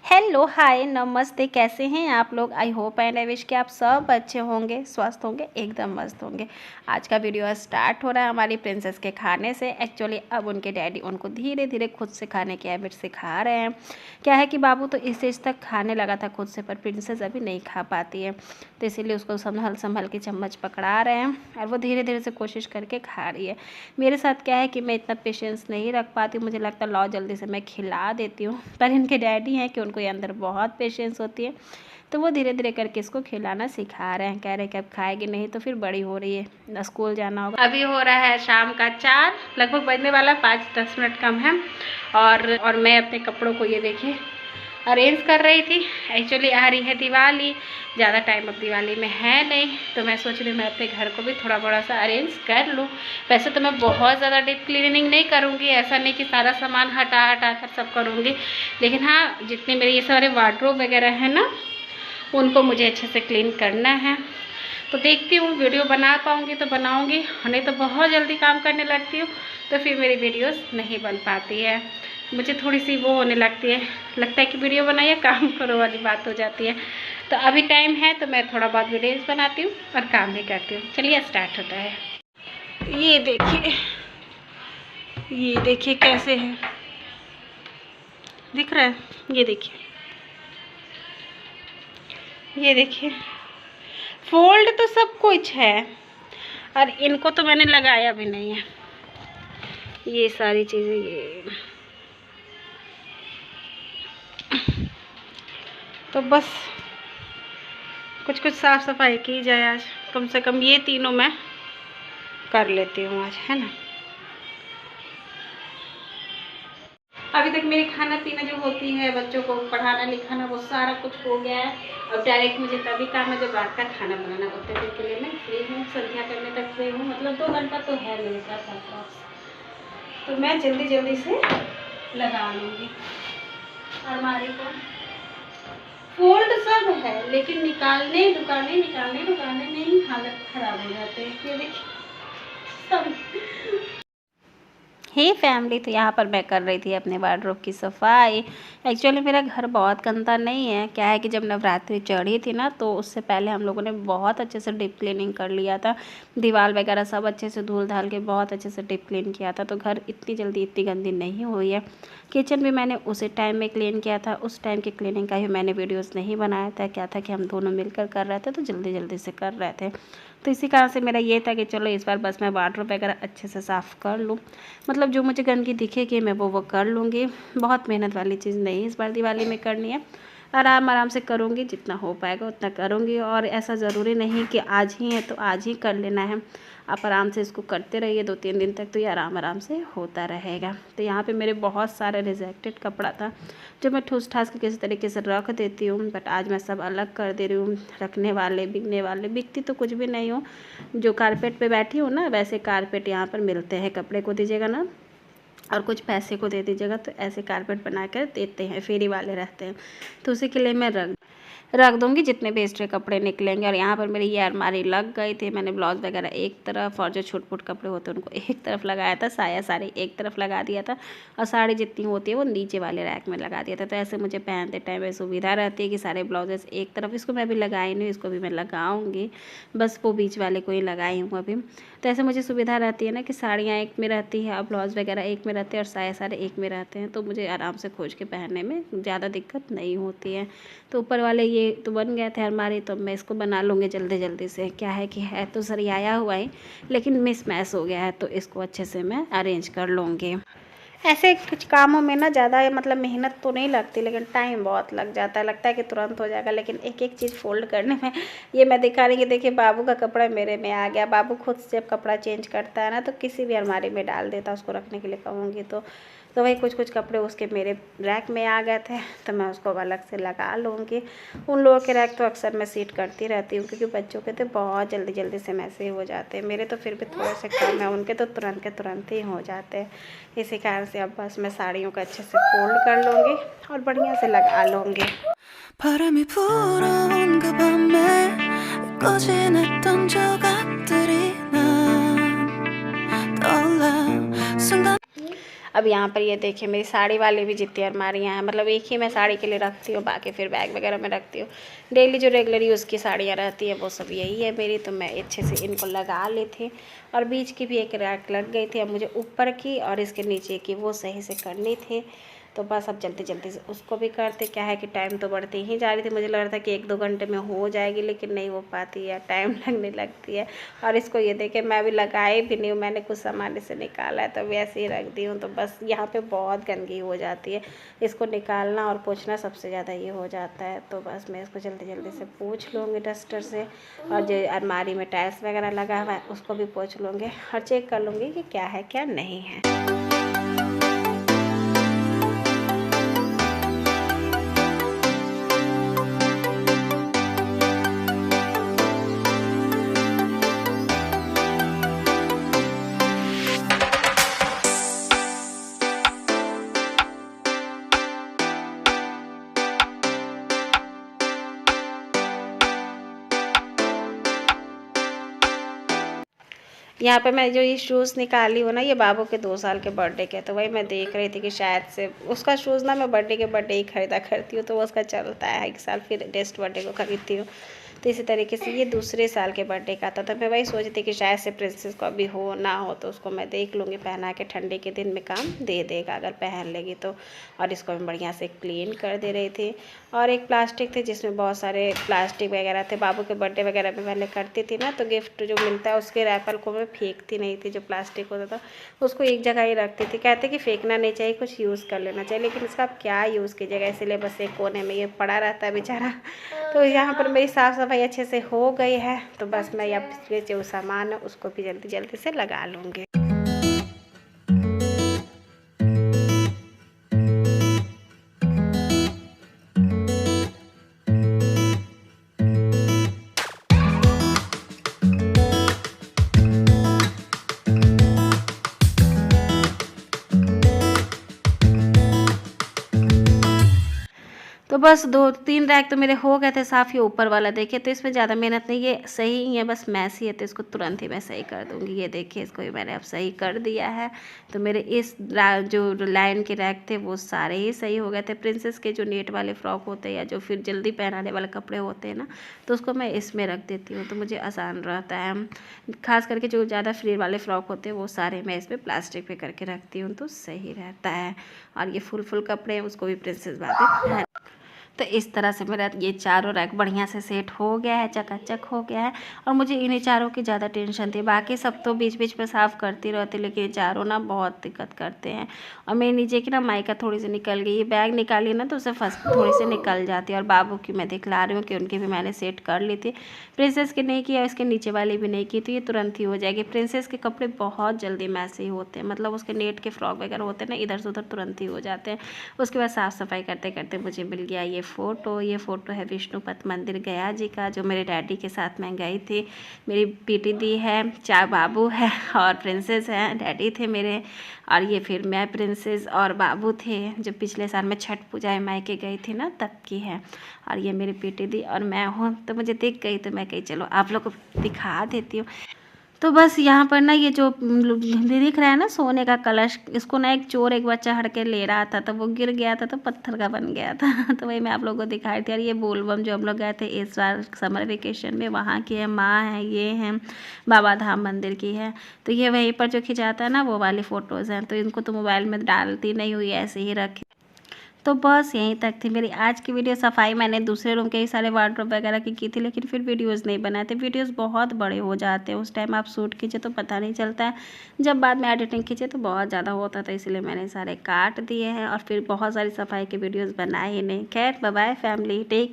Hello hi नमस्ते, कैसे हैं आप लोग। I hope and I wish कि आप सब अच्छे होंगे, स्वस्थ होंगे, एकदम मस्त होंगे। आज का वीडियो स्टार्ट हो रहा है हमारी प्रिंसेस के खाने से। एक्चुअली अब उनके डैडी उनको धीरे धीरे खुद से खाने की हैबिट सिखा रहे हैं। क्या है कि बाबू तो इस एज तक खाने लगा था खुद से, पर प्रिंसेस अभी नहीं खा पाती है, तो इसीलिए उसको संभल संभल के चम्मच पकड़ा रहे हैं और वो धीरे धीरे से कोशिश करके खा रही है। मेरे साथ क्या है कि मैं इतना पेशेंस नहीं रख पाती, मुझे लगता है लाओ जल्दी से मैं खिला देती हूँ, पर इनके डैडी हैं कि उनको ये अंदर बहुत पेशेंस होती है, तो वो धीरे धीरे करके इसको खिलाना सिखा रहे हैं। कह रहे हैं कि अब खाएगी नहीं तो फिर बड़ी हो रही है, स्कूल जाना होगा। अभी हो रहा है शाम का 4, लगभग बजने वाला 5-10 मिनट कम है। और मैं अपने कपड़ों को ये देखिए अरेंज कर रही थी। एक्चुअली आ रही है दिवाली, ज़्यादा टाइम अब दिवाली में है नहीं, तो मैं सोच रही हूँ मैं अपने घर को भी थोड़ा बड़ा सा अरेंज कर लूँ। वैसे तो मैं बहुत ज़्यादा डीप क्लीनिंग नहीं करूँगी, ऐसा नहीं कि सारा सामान हटा हटा कर सब करूँगी, लेकिन हाँ जितने मेरे ये सारे वार्डरोब वगैरह हैं ना, उनको मुझे अच्छे से क्लीन करना है। तो देखती हूँ वीडियो बना पाऊँगी तो बनाऊँगी, नहीं तो बहुत जल्दी काम करने लगती हूँ तो फिर मेरी वीडियोस नहीं बन पाती है। मुझे थोड़ी सी वो होने लगती है, लगता है कि वीडियो बनाइए काम करो वाली बात हो जाती है। तो अभी टाइम है तो मैं थोड़ा बहुत वीडियोस बनाती हूँ और काम भी करती हूँ। चलिए स्टार्ट होता है। ये देखिए कैसे है, दिख रहा है। ये देखिए फोल्ड तो सब कुछ है, और इनको तो मैंने लगाया भी नहीं है। ये सारी चीज़ें ये तो बस कुछ कुछ साफ़ सफाई की जाए आज, कम से कम ये तीनों मैं कर लेती हूँ आज, है ना। अभी तक मेरी खाना पीना जो होती है, बच्चों को पढ़ाना लिखाना, वो सारा कुछ हो गया है। अब डायरेक्ट मुझे तभी काम है जब रात का खाना बनाना होता है, के लिए मैं फ्री हूँ, संध्या करने तक फ्री हूँ, मतलब 2 घंटा तो है मेरे साथ। तो मैं जल्दी जल्दी से लगा लूँगी। अलमारी को फोल्ड सब है, लेकिन निकालने दुकाने में ही हालत ख़राब हो जाते हैं। ये देखिए सब। हे फैमिली, तो यहाँ पर मैं कर रही थी अपने वार्डरोब की सफाई। एक्चुअली मेरा घर बहुत गंदा नहीं है। क्या है कि जब नवरात्रि चढ़ी थी ना, तो उससे पहले हम लोगों ने बहुत अच्छे से डीप क्लीनिंग कर लिया था। दीवार वगैरह सब अच्छे से धुल धाल के बहुत अच्छे से डीप क्लीन किया था, तो घर इतनी जल्दी इतनी गंदी नहीं हुई है। किचन भी मैंने उसी टाइम में क्लीन किया था, उस टाइम की क्लीनिंग का भी मैंने वीडियोज़ नहीं बनाया था। क्या था कि हम दोनों मिलकर कर रहे थे, तो जल्दी जल्दी से कर रहे थे, तो इसी कारण से मेरा ये था कि चलो इस बार बस मैं वार्डरोब वगैरह अच्छे से साफ़ कर लूँ। मतलब जो मुझे गंदगी दिखेगी मैं वो कर लूँगी। बहुत मेहनत वाली चीज़ नहीं इस बार दिवाली में करनी है, आराम आराम से करूँगी, जितना हो पाएगा उतना करूँगी। और ऐसा ज़रूरी नहीं कि आज ही है तो आज ही कर लेना है, आप आराम से इसको करते रहिए 2-3 दिन तक, तो ये आराम आराम से होता रहेगा। तो यहाँ पे मेरे बहुत सारे रिजेक्टेड कपड़ा था जो मैं ठूस ठास के किसी तरीके से रख देती हूँ, बट आज मैं सब अलग कर दे रही हूँ। रखने वाले बिकने वाले, बिकती तो कुछ भी नहीं हूँ, जो कारपेट पे बैठी हूँ ना, वैसे कारपेट यहाँ पर मिलते हैं। कपड़े को दीजिएगा ना और कुछ पैसे को दे दीजिएगा, तो ऐसे कारपेट बना कर देते हैं, फेरी वाले रहते हैं, तो उसी के लिए मैं रख दूँगी जितने भी एक्स्ट्रा कपड़े निकलेंगे। और यहाँ पर मेरी ये अलमारी लग गई थी, मैंने ब्लाउज वगैरह एक तरफ और जो छोट फूट कपड़े होते हैं उनको एक तरफ लगाया था, साया साड़ी एक तरफ लगा दिया था, और साड़ी जितनी होती है वो नीचे वाले रैक में लगा दिया था। तो ऐसे मुझे पहनते टाइम सुविधा रहती है कि सारे ब्लाउजेस एक तरफ। इसको मैं अभी लगाई नहीं, इसको भी मैं लगाऊँगी, बस वो बीच वाले को ही लगाई हूँ अभी। तो ऐसे मुझे सुविधा रहती है ना कि साड़ियाँ एक में रहती है और ब्लाउज वगैरह एक में रहते हैं और साया सारे एक में रहते हैं, तो मुझे आराम से खोज के पहनने में ज़्यादा दिक्कत नहीं होती है। तो ऊपर वाले ये तो बन गए थे अलमारी, तो मैं इसको बना लूँगी जल्दी जल्दी से। क्या है कि है तो सरियाया हुआ ही, लेकिन मिस मैच हो गया है, तो इसको अच्छे से मैं अरेंज कर लूँगी। ऐसे कुछ कामों में ना ज़्यादा मतलब मेहनत तो नहीं लगती, लेकिन टाइम बहुत लग जाता है। लगता है कि तुरंत हो जाएगा, लेकिन एक एक चीज़ फोल्ड करने में। ये मैं दिखा रही कि देखिए बाबू का कपड़ा मेरे में आ गया। बाबू खुद से जब कपड़ा चेंज करता है ना, तो किसी भी अलमारी में डाल देता, उसको रखने के लिए कहूँगी तो वही कुछ कुछ कपड़े उसके मेरे रैक में आ गए थे, तो मैं उसको अलग से लगा लूँगी। उन लोगों के रैक तो अक्सर मैं सीट करती रहती हूँ, क्योंकि बच्चों के तो बहुत जल्दी जल्दी से मैसे हो जाते हैं। मेरे तो फिर भी थोड़े से कम है, उनके तो तुरंत के तुरंत ही हो जाते हैं। इसी कारण से अब बस मैं साड़ियों को अच्छे से फोल्ड कर लूँगी और बढ़िया से लगा लूँगी। 바람이 불어온 그 밤에 꺼진했던 조각들이 난 떠올라 순간 अब यहाँ पर ये देखिए मेरी साड़ी वाली भी जितनी अलमारियाँ हैं, मतलब एक ही मैं साड़ी के लिए रखती हूँ, बाकी फिर बैग वगैरह में रखती हूँ। डेली जो रेगुलर यूज़ की साड़ियाँ रहती हैं वो सब यही है मेरी, तो मैं अच्छे से इनको लगा ली थी। और बीच की भी एक रैक लग गई थी, अब मुझे ऊपर की और इसके नीचे की वो सही से करनी थी। तो बस अब जल्दी जल्दी से उसको भी करते। क्या है कि टाइम तो बढ़ती ही जा रही थी, मुझे लग रहा था कि 1-2 घंटे में हो जाएगी, लेकिन नहीं हो पाती है, टाइम लगने लगती है। और इसको ये देखे मैं भी लगाई भी नहीं हूँ, मैंने कुछ सामान से निकाला है तो वैसे ही रख दी हूँ। तो बस यहाँ पे बहुत गंदगी हो जाती है, इसको निकालना और पोंछना सबसे ज़्यादा ये हो जाता है। तो बस मैं इसको जल्दी जल्दी से पोंछ लूँगी डस्टर से, और जो अलमारी में टाइल्स वगैरह लगा हुआ है उसको भी पोंछ लूँगी और चेक कर लूँगी कि क्या है क्या नहीं है। यहाँ पे मैं जो ये शूज़ निकाली हूँ ना, ये बाबू के 2 साल के बर्थडे के, तो वही मैं देख रही थी कि शायद से उसका शूज़ ना मैं बर्थडे ही ख़रीदा करती हूँ, तो वो उसका चलता है 1 साल, फिर नेक्स्ट बर्थडे को ख़रीदती हूँ। तो इसी तरीके से ये दूसरे साल के बर्थडे का था, तो मैं वही सोच रही थी कि शायद से प्रिंसेस को अभी हो ना हो, तो उसको मैं देख लूँगी पहना के, ठंडी के दिन में काम दे देगा अगर पहन लेगी तो। और इसको मैं बढ़िया से क्लीन कर दे रही थी। और एक प्लास्टिक थे जिसमें बहुत सारे प्लास्टिक वगैरह थे, बाबू के बर्थडे वगैरह में मैंने करती थी ना, तो गिफ्ट जो मिलता है उसके रैपर को मैं फेंकती नहीं थी, जो प्लास्टिक होता था उसको एक जगह ही रखती थी। कहते कि फेंकना नहीं चाहिए, कुछ यूज़ कर लेना चाहिए, लेकिन इसका अब क्या यूज़ कीजिएगा, इसीलिए बस एक कोने में ये पड़ा रहता है बेचारा। तो यहाँ पर मेरी साफ़ सफाई अच्छे से हो गई है, तो बस मैं यहाँ जो सामान है उसको भी जल्दी जल्दी से लगा लूँगी। तो बस 2-3 रैक तो मेरे हो गए थे साफ़। ये ऊपर वाला देखिए, तो इसमें ज़्यादा मेहनत नहीं, ये सही ही है, बस मैसी है तो इसको तुरंत ही मैं सही कर दूँगी। ये देखिए इसको भी मैंने अब सही कर दिया है। तो मेरे इस जो लाइन के रैक थे वो सारे ही सही हो गए थे। प्रिंसेस के जो नेट वाले फ्रॉक होते हैं या जो फिर जल्दी पहनाने वाले कपड़े होते हैं ना, तो उसको मैं इसमें रख देती हूँ, तो मुझे आसान रहता है। खास करके जो ज़्यादा फ्री वाले फ्रॉक होते हैं वो सारे मैं इसमें प्लास्टिक पे करके रखती हूँ, तो सही रहता है। और ये फुल कपड़े हैं उसको भी प्रिंसेस बातें। तो इस तरह से मेरा ये चारों रैक बढ़िया से सेट हो गया है, चकाचक हो गया है। और मुझे इन्हीं चारों की ज़्यादा टेंशन थी, बाकी सब तो बीच बीच में साफ़ करती रहती, लेकिन ये चारों ना बहुत दिक्कत करते हैं। और मेरे नीचे की ना माइका थोड़ी सी निकल गई, ये बैग निकाली ना तो उससे फंस थोड़ी सी निकल जाती है। और बाबू की मैं दिखला रही हूँ कि उनकी भी मैंने सेट कर ली थी, प्रिंसेस की नहीं किया, इसके नीचे वाली भी नहीं की, तो ये तुरंत ही हो जाएगी। प्रिंसेस के कपड़े बहुत जल्दी मैसी होते हैं, मतलब उसके नेट के फ्रॉक वगैरह होते हैं ना, इधर से उधर तुरंत ही हो जाते हैं। उसके बाद साफ़ सफाई करते करते मुझे मिल गया ये फ़ोटो है विष्णुपत मंदिर गया जी का, जो मेरे डैडी के साथ मैं गई थी। मेरी बेटी दी है, 4 बाबू है और प्रिंसेस हैं, डैडी थे मेरे। और ये फिर मैं, प्रिंसेस और बाबू थे, जो पिछले साल मैं छठ पूजा मायके गई थी ना तब की है। और ये मेरी बेटी दी और मैं हूँ, तो मुझे दिख गई तो मैं कही चलो आप लोग को दिखा देती हूँ। तो बस यहाँ पर ना ये जो दिख रहा है ना सोने का कलश, इसको ना एक चोर एक बच्चा हड़ के ले रहा था, तो वो गिर गया था तो पत्थर का बन गया था। तो वही मैं आप लोगों को दिखाई थी। और ये बोलबम जो हम लोग गए थे इस बार समर वेकेशन में, वहाँ की है, माँ है, ये हैं बाबा धाम मंदिर की है। तो ये वहीं पर जो खिंचाता है ना वो वाली फ़ोटोज़ हैं, तो इनको तो मोबाइल में डालती नहीं हुई, ऐसे ही रखी। तो बस यहीं तक थी मेरी आज की वीडियो। सफाई मैंने दूसरे रूम के ही सारे वार्डरोब वगैरह की थी, लेकिन फिर वीडियोस नहीं बनाए थे, वीडियोस बहुत बड़े हो जाते हैं। उस टाइम आप शूट कीजिए तो पता नहीं चलता है, जब बाद में एडिटिंग कीजिए तो बहुत ज़्यादा होता था, इसलिए मैंने सारे काट दिए हैं। और फिर बहुत सारी सफाई की वीडियोज़ बनाए ही नहीं। खैर बाय बाय फैमिली, टेक